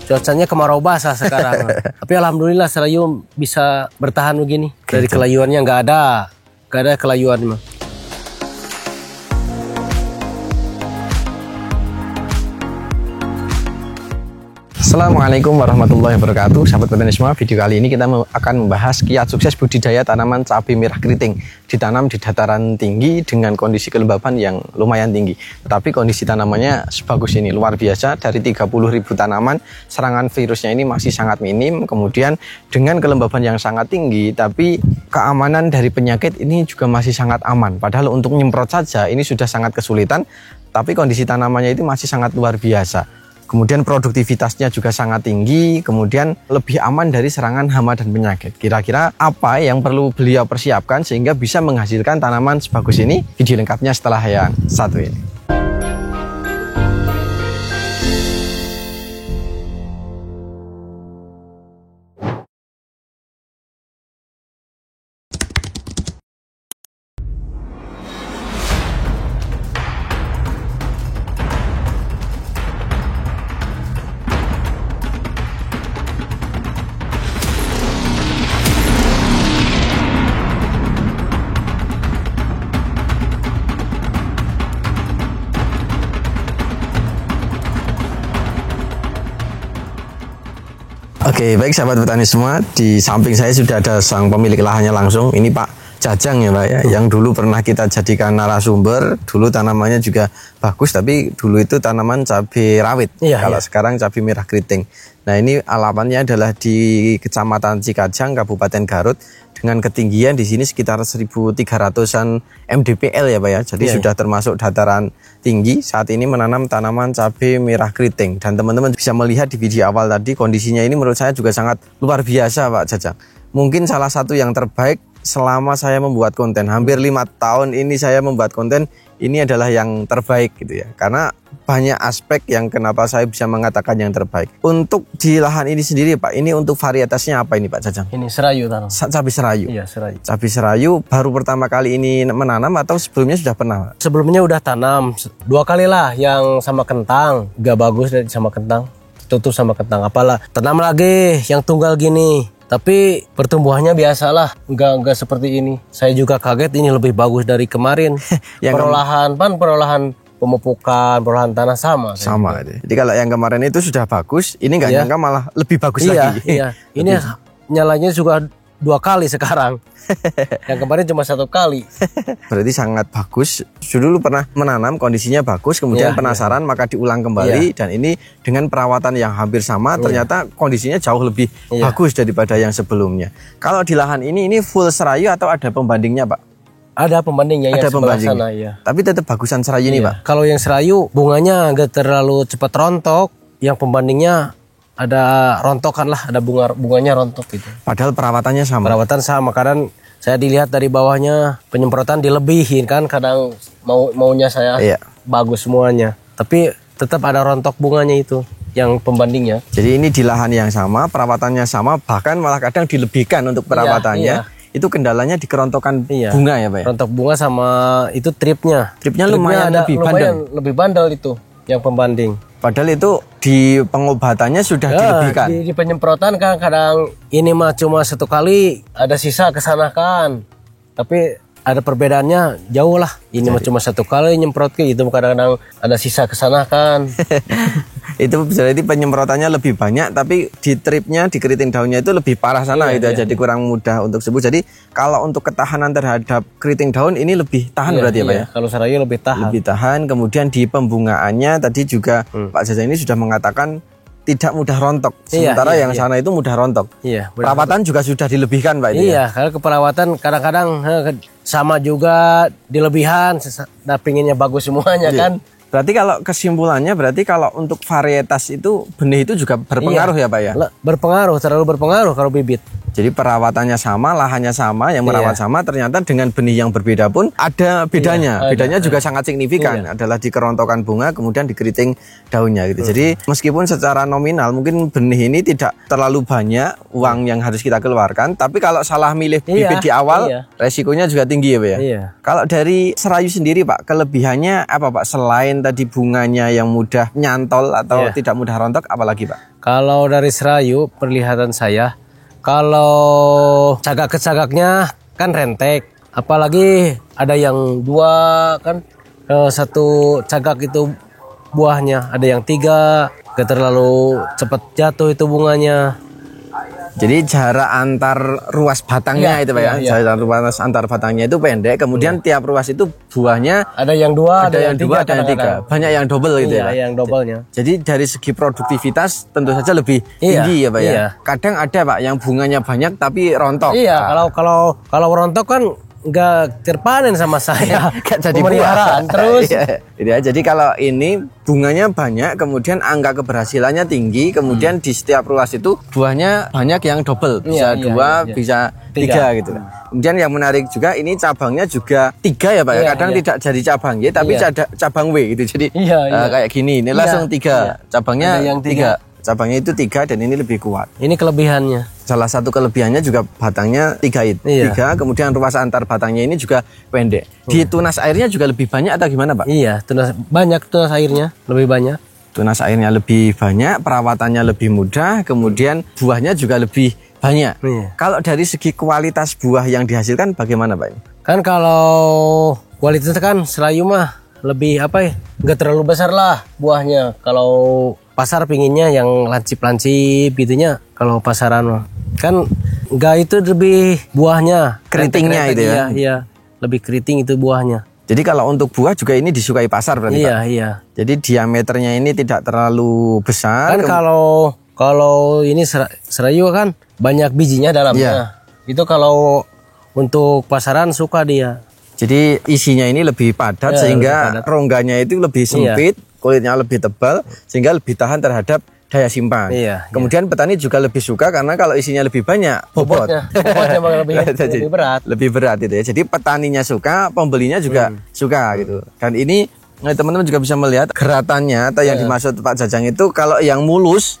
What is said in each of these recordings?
cuacanya kemarau basah sekarang. Tapi alhamdulillah serayu bisa bertahan begini. Dari kelayuannya nggak ada kelayuan. Assalamualaikum warahmatullahi wabarakatuh. Sahabat petani semua, video kali ini kita akan membahas kiat sukses budidaya tanaman cabai merah keriting. Ditanam di dataran tinggi dengan kondisi kelembapan yang lumayan tinggi. Tetapi kondisi tanamannya sebagus ini, luar biasa. Dari 30.000 tanaman, serangan virusnya ini masih sangat minim. Kemudian dengan kelembapan yang sangat tinggi, tapi keamanan dari penyakit ini juga masih sangat aman. Padahal untuk nyemprot saja ini sudah sangat kesulitan, tapi kondisi tanamannya itu masih sangat luar biasa. Kemudian produktivitasnya juga sangat tinggi, kemudian lebih aman dari serangan hama dan penyakit. Kira-kira apa yang perlu beliau persiapkan sehingga bisa menghasilkan tanaman sebagus ini? Video lengkapnya setelah yang satu ini. Oke, baik sahabat petani semua, di samping saya sudah ada sang pemilik lahannya langsung. Ini Pak Jajang ya Pak ya, yang dulu pernah kita jadikan narasumber. Dulu tanamannya juga bagus, tapi dulu itu tanaman cabai rawit. Kalau sekarang cabai merah keriting. Nah, ini alamannya adalah di Kecamatan Cikajang, Kabupaten Garut, dengan ketinggian di sini sekitar 1.300-an mdpl ya Pak ya. Jadi sudah termasuk dataran tinggi. Saat ini menanam tanaman cabai merah keriting. Dan teman-teman bisa melihat di video awal tadi, kondisinya ini menurut saya juga sangat luar biasa Pak Jajang. Mungkin salah satu yang terbaik selama saya membuat konten. Hampir 5 tahun ini saya membuat konten, ini adalah yang terbaik gitu ya. Karena banyak aspek yang kenapa saya bisa mengatakan yang terbaik. Untuk di lahan ini sendiri Pak, ini untuk varietasnya apa ini Pak Jajang? Ini serayu tanam. Cabai serayu? Iya, serayu. Cabai serayu baru pertama kali ini menanam atau sebelumnya sudah pernah Pak? Sebelumnya udah tanam 2 kali lah, yang sama kentang. Gak bagus dari sama kentang, tutup sama kentang. Apalah, tanam lagi yang tunggal gini. Tapi pertumbuhannya biasalah, enggak seperti ini. Saya juga kaget, ini lebih bagus dari kemarin. Perolahan pemupukan, perolahan tanah sama. Sama. Jadi kalau yang kemarin itu sudah bagus, ini nggak nyangka malah lebih bagus lagi. Iya. Ini nyalanya juga 2 kali sekarang. Yang kemarin cuma 1 kali. Berarti sangat bagus. Dulu pernah menanam, kondisinya bagus, kemudian penasaran maka diulang kembali. Dan ini dengan perawatan yang hampir sama, ternyata kondisinya jauh lebih bagus daripada yang sebelumnya. Kalau di lahan ini full serayu atau ada pembandingnya Pak? Ada pembandingnya, ada yang pembanding. Sebelah sana, ya. Tapi tetap bagusan serayu ini Pak? Kalau yang serayu bunganya nggak terlalu cepat rontok, yang pembandingnya ada rontokan lah, ada bunganya rontok gitu. Padahal perawatannya sama. Perawatan sama, kadang saya dilihat dari bawahnya penyemprotan dilebihin kan, kadang maunya saya bagus semuanya. Tapi tetap ada rontok bunganya itu yang pembandingnya. Jadi ini di lahan yang sama, perawatannya sama, bahkan malah kadang dilebihkan untuk perawatannya. Itu kendalanya di kerontokan bunga ya Pak ya? Rontok bunga sama itu tripnya. Tripnya lumayan lebih bandel itu yang pembanding. Padahal itu di pengobatannya sudah dilebihkan. Di penyemprotan kan kadang ini mah cuma 1 kali, ada sisa kesana kan. Tapi ada perbedaannya jauh lah. Ini mah cuma 1 kali nyemprot ke, itu kadang-kadang ada sisa kesana kan. Itu berarti penyemprotannya lebih banyak, tapi di tripnya, di keriting daunnya itu lebih parah sana jadi kurang mudah untuk sembuh. Jadi kalau untuk ketahanan terhadap keriting daun ini lebih tahan berarti ya Pak ya? Kalau serayu lebih tahan. Lebih tahan. Kemudian di pembungaannya tadi juga Pak Jajang ini sudah mengatakan tidak mudah rontok. Sementara yang sana itu mudah rontok. Perawatan juga sudah dilebihkan Pak ini. Kalau keperawatan kadang-kadang sama juga dilebihan. Nah, pinginnya bagus semuanya kan. Berarti kalau kesimpulannya, berarti kalau untuk varietas itu benih itu juga berpengaruh ya Pak ya? Berpengaruh, terlalu berpengaruh kalau bibit. Jadi perawatannya sama, lahannya sama, yang merawat sama, ternyata dengan benih yang berbeda pun ada bedanya. Bedanya juga sangat signifikan, adalah di kerontokan bunga, kemudian di keriting daunnya gitu. Jadi meskipun secara nominal mungkin benih ini tidak terlalu banyak uang yang harus kita keluarkan, tapi kalau salah milih bibit di awal, resikonya juga tinggi ya Pak ya? Kalau dari serayu sendiri Pak, kelebihannya apa Pak? Selain tadi bunganya yang mudah nyantol atau tidak mudah rontok, apalagi Pak? Kalau dari serayu perlihatan saya, kalau cagak ke cagaknya kan rentek, apalagi ada yang 2 kan, satu cagak itu buahnya, ada yang 3, gak terlalu cepat jatuh itu bunganya. Jadi jarak antar ruas batangnya itu Pak ya. Jarak ruas antar batangnya itu pendek. Kemudian tiap ruas itu buahnya ada yang 2, ada yang 2, ada yang 3. Banyak yang double gitu ya. Iya, yang doublenya. Jadi dari segi produktivitas tentu saja lebih tinggi ya Pak ya. Kadang ada Pak yang bunganya banyak tapi rontok. Iya, kalau rontok kan nggak terpanen sama saya. Nggak jadi pemeliharaan terus. Ya, jadi kalau ini bunganya banyak, kemudian angka keberhasilannya tinggi, kemudian di setiap ruas itu buahnya banyak yang double, bisa 2, bisa 3 gitu. Kemudian yang menarik juga ini cabangnya juga 3 ya Pak ya. Kadang tidak jadi cabang ya, tapi ada cabang W gitu. Jadi kayak gini, ini langsung 3. Cabangnya yang 3. Cabangnya itu 3 dan ini lebih kuat. Ini kelebihannya. Salah satu kelebihannya juga batangnya 3 kemudian ruas antar batangnya ini juga pendek. Di tunas airnya juga lebih banyak atau gimana Pak? Iya, banyak tunas airnya, lebih banyak. Tunas airnya lebih banyak, perawatannya lebih mudah, kemudian buahnya juga lebih banyak. Kalau dari segi kualitas buah yang dihasilkan bagaimana Pak? Kan kalau kualitas kan serayu mah lebih nggak terlalu besar lah buahnya. Kalau pasar pinginnya yang lancip-lancip gitunya, kalau pasaran kan nggak, itu lebih buahnya keritingnya itu ya. Iya, lebih keriting itu buahnya. Jadi kalau untuk buah juga ini disukai pasar berarti Pak? Iya. Jadi diameternya ini tidak terlalu besar. Kan kalau ini serayu kan banyak bijinya dalamnya. Itu kalau untuk pasaran suka dia. Jadi isinya ini lebih padat sehingga rongganya itu lebih sempit, kulitnya lebih tebal sehingga lebih tahan terhadap daya simpan. Kemudian petani juga lebih suka karena kalau isinya lebih banyak bobotnya lebih berat. Lebih berat itu ya. Jadi petaninya suka, pembelinya juga suka gitu. Dan ini teman-teman juga bisa melihat geratannya atau yang dimaksud Pak Jajang itu kalau yang mulus.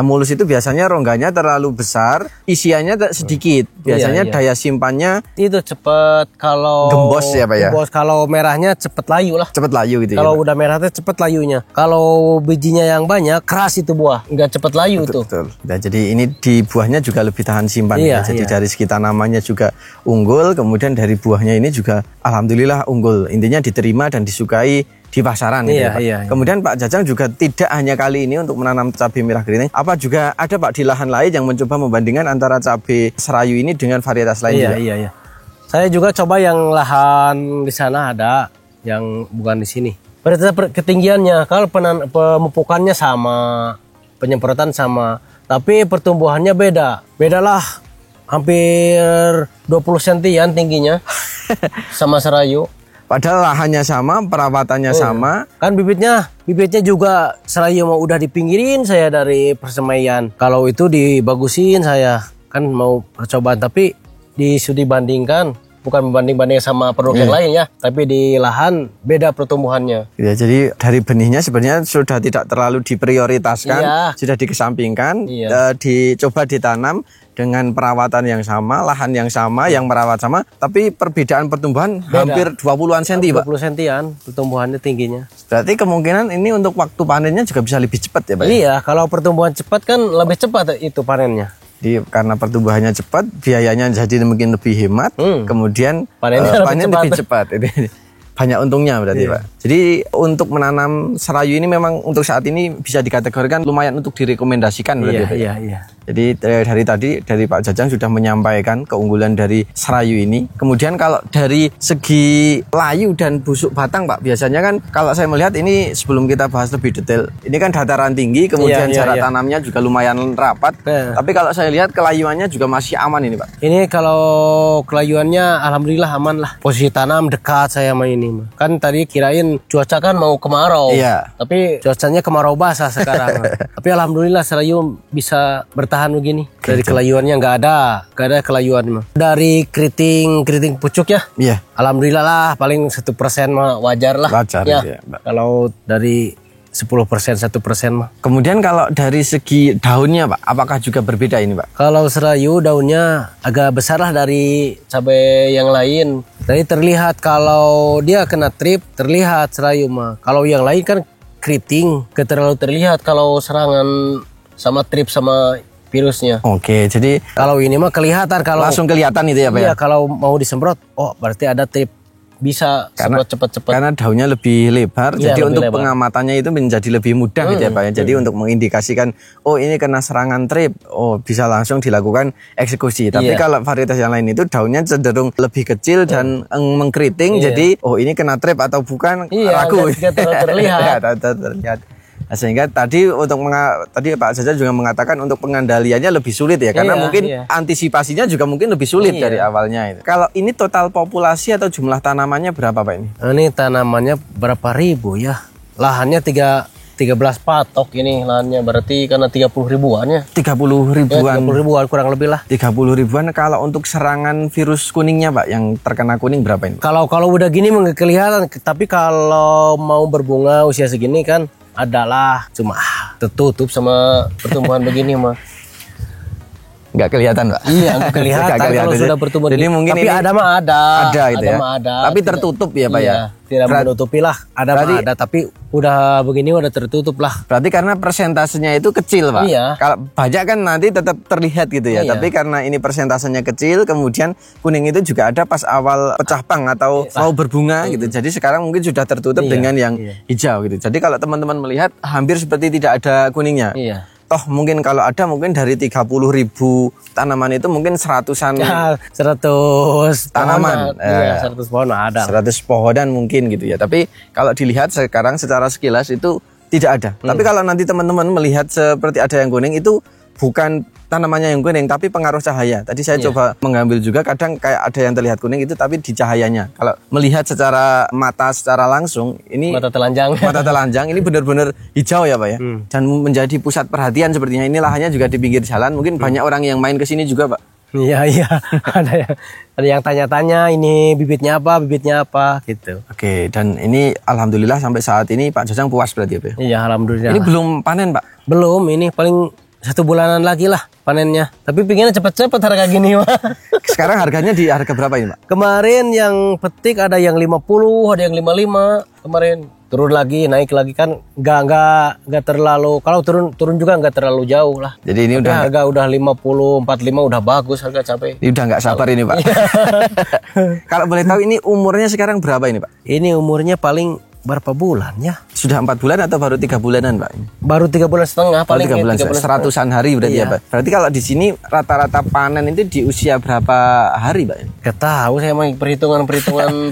Mulus itu biasanya rongganya terlalu besar, isiannya sedikit. Biasanya daya simpannya itu cepat. Kalau gembos ya Pak ya. Gembos, kalau merahnya cepat layu lah. Cepat layu gitu kalau ya. Udah merahnya cepat layunya. Kalau bijinya yang banyak keras itu buah, nggak cepat layu tuh. Betul. Nah, jadi ini di buahnya juga lebih tahan simpan ya. Jadi dari segi tanamannya juga unggul, kemudian dari buahnya ini juga alhamdulillah unggul. Intinya diterima dan disukai di pasaran. Kemudian Pak Jajang juga tidak hanya kali ini untuk menanam cabai merah keriting, apa juga ada Pak di lahan lain yang mencoba membandingkan antara cabai serayu ini dengan varietas lain juga? Iya. Saya juga coba yang lahan di sana ada, yang bukan di sini. Pada ketinggiannya, kalau pemupukannya sama, penyemprotan sama, tapi pertumbuhannya beda. Bedalah hampir 20 sentian tingginya sama serayu. Padahal lahannya sama, perawatannya sama. Kan bibitnya juga serayu mau udah dipinggirin saya dari persemaian. Kalau itu dibagusin saya kan mau percobaan, tapi disuruh bandingkan, bukan membanding-banding sama produk yang lain ya, tapi di lahan beda pertumbuhannya. Ya, jadi dari benihnya sebenarnya sudah tidak terlalu diprioritaskan, sudah dikesampingkan, dicoba ditanam dengan perawatan yang sama, lahan yang sama, yang merawat sama, tapi perbedaan pertumbuhan hampir 20-an senti, Pak. 20 sentian pertumbuhannya tingginya. Berarti kemungkinan ini untuk waktu panennya juga bisa lebih cepat ya, Pak? Iya, kalau pertumbuhan cepat kan lebih cepat itu panennya. Karena pertumbuhannya cepat, biayanya jadi mungkin lebih hemat, kemudian panennya lebih cepat. Banyak untungnya berarti Pak. Jadi untuk menanam serayu ini memang untuk saat ini bisa dikategorikan lumayan untuk direkomendasikan berarti Pak. Iya. Jadi dari Pak Jajang sudah menyampaikan keunggulan dari serayu ini. Kemudian kalau dari segi layu dan busuk batang Pak, biasanya kan kalau saya melihat ini sebelum kita bahas lebih detail, ini kan dataran tinggi, kemudian jarak tanamnya juga lumayan rapat. Tapi kalau saya lihat kelayuannya juga masih aman ini Pak. Ini kalau kelayuannya alhamdulillah aman lah. Posisi tanam dekat saya sama ini. Kan tadi kirain cuaca kan mau kemarau. Tapi cuacanya kemarau basah sekarang. Tapi alhamdulillah serayu bisa bertahan begini. Dari kelayuannya nggak ada kelayuan. Dari keriting pucuk ya. Alhamdulillah lah, paling 1% mah wajar lah. Wajar ya. Kalau dari 10%, 1% mah. Kemudian kalau dari segi daunnya Pak, apakah juga berbeda ini Pak? Kalau serayu daunnya agak besar lah dari cabai yang lain. Tadi terlihat kalau dia kena trip, terlihat serayu mah. Kalau yang lain kan keriting, terlalu terlihat kalau serangan sama trip sama virusnya. Oke, jadi Kalau ini mah kelihatan kalau langsung kelihatan itu ya Pak ya? iya, kalau mau disemprot, oh berarti ada trip. Bisa semprot cepet-cepet. Karena daunnya lebih lebar, Iya, jadi lebih untuk lebar. pengamatannya itu menjadi lebih mudah gitu ya Pak ya. Jadi untuk mengindikasikan, oh ini kena serangan trip, oh bisa langsung dilakukan eksekusi. Tapi Iya. kalau varietas yang lain itu daunnya cenderung lebih kecil dan mengkeriting, jadi oh ini kena trip atau bukan, Iya, ragu. nggak terlihat. Nggak terlihat. Nah, sehingga tadi tadi Pak Jajang juga mengatakan untuk pengendaliannya lebih sulit ya, karena Iya, mungkin iya. antisipasinya juga mungkin lebih sulit Iya. dari awalnya itu. Kalau ini total populasi atau jumlah tanamannya berapa Pak ini? Ini tanamannya berapa ribu ya? Lahannya 13 patok ini lahannya, berarti karena 30 ribuan ya. 30 Ya, ribuan. 30 ribuan kurang lebih lah. 30 ribuan. Kalau untuk serangan virus kuningnya Pak, yang terkena kuning berapa ini? Kalau udah gini nggak kelihatan, tapi kalau mau berbunga usia segini kan adalah cuma tertutup sama pertumbuhan begini mah. Nggak kelihatan Pak? Iya, nggak kelihatan Nggak kelihatan. kalau sudah bertumbuh. Jadi gini. mungkin tapi ini ada mah ada. Ada itu ya. mah ada. Tapi tertutup ya Pak ya? Iya, tidak menutupi lah. Ada Berarti- mah ada, tapi udah begini udah tertutup lah. Berarti karena persentasenya itu kecil Pak. Iya. Kalau banyak kan nanti tetap terlihat gitu ya. Iya. Tapi karena ini persentasenya kecil, kemudian kuning itu juga ada pas awal pecah pang atau mau berbunga gitu. Jadi sekarang mungkin sudah tertutup Iya, dengan yang iya. hijau gitu. Jadi kalau teman-teman melihat hampir seperti tidak ada kuningnya. Iya. Toh mungkin kalau ada mungkin dari 30 ribu tanaman itu mungkin seratusan Ya, 100 Tanaman. pohonan. Iya, 100 pohon ada. 100 pohonan mungkin gitu ya. Tapi kalau dilihat sekarang secara sekilas itu tidak ada. Tapi kalau nanti teman-teman melihat seperti ada yang kuning itu bukan tanamannya yang kuning tapi pengaruh cahaya. Tadi saya coba mengambil juga, kadang kayak ada yang terlihat kuning itu tapi di cahayanya. Kalau melihat secara mata secara langsung ini Mata telanjang. mata telanjang ini benar-benar hijau ya Pak ya. Dan menjadi pusat perhatian sepertinya. Ini lahannya juga di pinggir jalan. Mungkin banyak orang yang main ke sini juga Pak. Iya, iya. ada yang tanya-tanya ini bibitnya apa gitu. Oke, dan ini alhamdulillah sampai saat ini Pak Jajang puas berarti ya Pak? Iya, alhamdulillah. Ini belum panen Pak? Belum, ini paling 1 bulanan lagi lah panennya. Tapi pinginnya cepet-cepet harga gini mah. Sekarang harganya di harga berapa ini Pak? Kemarin yang petik ada yang 50, ada yang 55 kemarin. Turun lagi, naik lagi kan nggak terlalu, kalau turun juga nggak terlalu jauh lah. Jadi ini Tapi udah harga udah 50, 45 udah bagus harga cabai. ini udah nggak sabar ini Pak. Kalau boleh tahu ini umurnya sekarang berapa ini Pak? Ini umurnya paling berapa bulan ya? Sudah 4 bulan atau baru 3 bulanan Pak? Baru 3 bulan setengah Paling paling. 3 bulan, 100-an hari berarti Iya. ya Pak. Berarti kalau di sini rata-rata panen itu di usia berapa hari Pak? Gak tahu saya mah perhitungan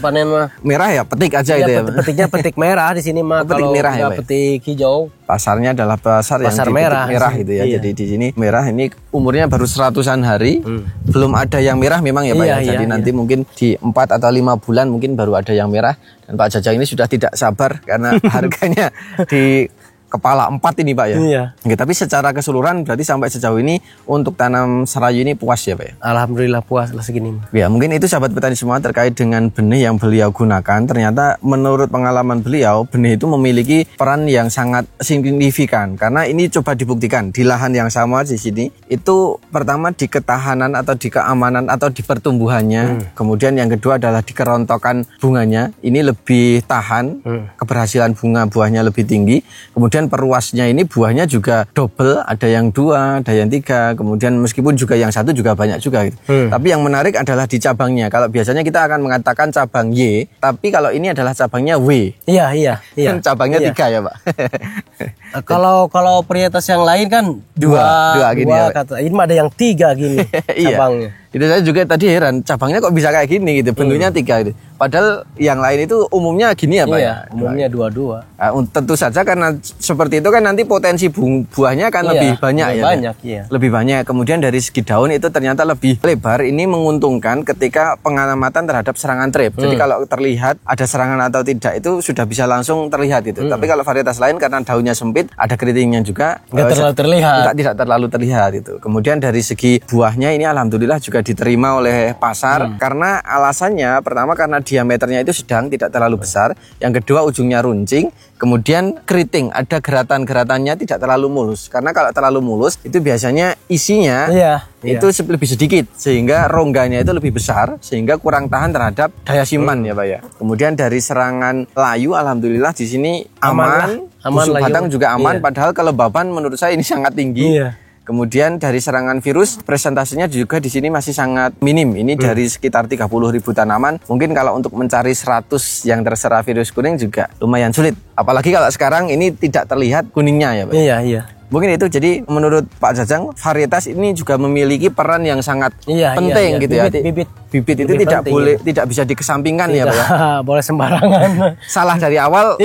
panen mah. Merah ya, petik aja itu ya Pak. Petiknya petik merah di sini mah. Oh, petik Kalau merah ya, nggak Pak? petik hijau. Pasarnya adalah pasar yang Pasar dipetik merah. merah gitu ya. Iya. Jadi di sini merah ini umurnya baru 100-an hari. Belum ada yang merah memang ya Pak Iya, ya. Jadi iya, nanti mungkin di 4 atau 5 bulan mungkin baru ada yang merah. Dan Pak Jajang ini sudah tidak sabar karena harganya di kepala 4 ini Pak ya. Iya. Oke, tapi secara keseluruhan berarti sampai sejauh ini untuk tanam serayu ini puas ya Pak ya? Alhamdulillah puas lah segini mah. Ya mungkin itu sahabat petani semua terkait dengan benih yang beliau gunakan. Ternyata menurut pengalaman beliau benih itu memiliki peran yang sangat signifikan. Karena ini coba dibuktikan di lahan yang sama di sini. Itu pertama di ketahanan atau di keamanan atau di pertumbuhannya. Kemudian yang kedua adalah di kerontokan bunganya. Ini lebih tahan, keberhasilan bunga buahnya lebih tinggi. Kemudian perluasnya ini buahnya juga double, ada yang 2, ada yang 3, kemudian meskipun juga yang 1 juga banyak juga gitu. Tapi yang menarik adalah di cabangnya. Kalau biasanya kita akan mengatakan cabang Y, tapi kalau ini adalah cabangnya W. Iya, iya, iya. Kan cabangnya Iya. 3 ya Pak. Kalau varietas yang lain kan Dua gini ya, Pak. kata. Ini mah ada yang 3 gini Iya. cabangnya. Itu saya juga tadi heran, cabangnya kok bisa kayak gini gitu, bentuknya 3 gitu. Padahal yang lain itu umumnya gini ya Pak Iya, ya? umumnya 2. Nah, tentu saja karena seperti itu kan nanti potensi buahnya kan Iya, lebih banyak lebih ya. banyak, iya. Lebih banyak. Kemudian dari segi daun itu ternyata lebih lebar. Ini menguntungkan ketika pengamatan terhadap serangan trip. Jadi kalau terlihat ada serangan atau tidak itu sudah bisa langsung terlihat itu. Tapi kalau varietas lain karena daunnya sempit, ada keritingnya juga Nggak terlalu terlihat. tidak terlalu terlihat itu. Kemudian dari segi buahnya ini alhamdulillah juga diterima oleh pasar karena alasannya pertama karena diameternya itu sedang, tidak terlalu besar. Yang kedua ujungnya runcing, kemudian keriting, ada geratan-geratannya tidak terlalu mulus. Karena kalau terlalu mulus itu biasanya isinya itu lebih sedikit sehingga rongganya itu lebih besar sehingga kurang tahan terhadap daya simpan ya Pak ya. Kemudian dari serangan layu alhamdulillah di sini aman busuk batang juga aman padahal kelembaban menurut saya ini sangat tinggi. Kemudian dari serangan virus presentasenya juga di sini masih sangat minim. Ini dari sekitar 30.000 tanaman. Mungkin kalau untuk mencari 100 yang terserang virus kuning juga lumayan sulit. Apalagi kalau sekarang ini tidak terlihat kuningnya ya Pak. Iya. Mungkin itu jadi menurut Pak Jajang varietas ini juga memiliki peran yang sangat penting gitu ya. Bibit itu tidak boleh tidak bisa dikesampingkan ya Pak ya. Boleh sembarangan. Salah dari awal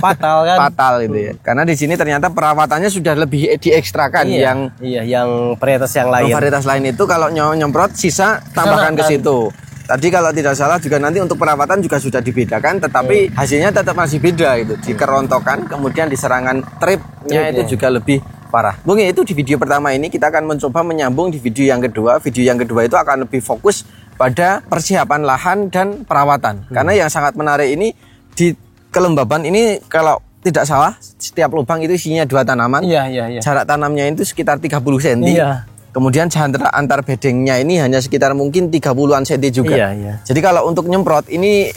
fatal kan. Fatal gitu ya. Karena di sini ternyata perawatannya sudah lebih diekstrakan yang varietas yang lain. Varietas lain itu kalau nyemprot sisa tambahkan ke situ. Tadi kalau tidak salah juga nanti untuk perawatan juga sudah dibedakan, tetapi hasilnya tetap masih beda gitu. Dikerontokan, kemudian di serangan tripnya itu juga lebih parah. Mungkin itu di video pertama ini kita akan mencoba menyambung di video yang kedua. Video yang kedua itu akan lebih fokus pada persiapan lahan dan perawatan. Karena yang sangat menarik ini di kelembaban ini kalau tidak salah setiap lubang itu isinya 2 tanaman. Jarak tanamnya itu sekitar 30 cm. Kemudian jarak antar bedengnya ini hanya sekitar mungkin 30-an cm juga. Jadi kalau untuk nyemprot ini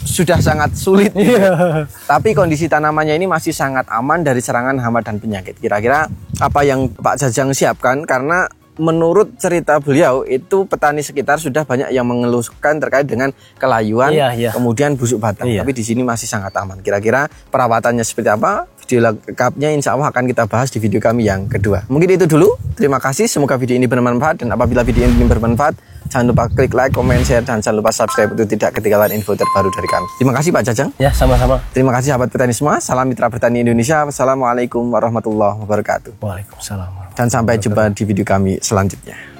sudah sangat sulit. Tapi kondisi tanamannya ini masih sangat aman dari serangan hama dan penyakit. Kira-kira apa yang Pak Jajang siapkan? Karena menurut cerita beliau itu petani sekitar sudah banyak yang mengeluhkan terkait dengan kelayuan, kemudian busuk batang. Tapi di sini masih sangat aman. Kira-kira perawatannya seperti apa? Video lengkapnya insya Allah akan kita bahas di video kami yang kedua. Mungkin itu dulu. Terima kasih. Semoga video ini bermanfaat. Dan apabila video ini bermanfaat, jangan lupa klik like, comment, share, dan jangan lupa subscribe untuk tidak ketinggalan info terbaru dari kami. Terima kasih Pak Jajang. Ya, sama-sama. Terima kasih sahabat petani semua. Salam mitra bertani Indonesia. Wassalamualaikum warahmatullahi wabarakatuh. Waalaikumsalam. Dan sampai jumpa di video kami selanjutnya.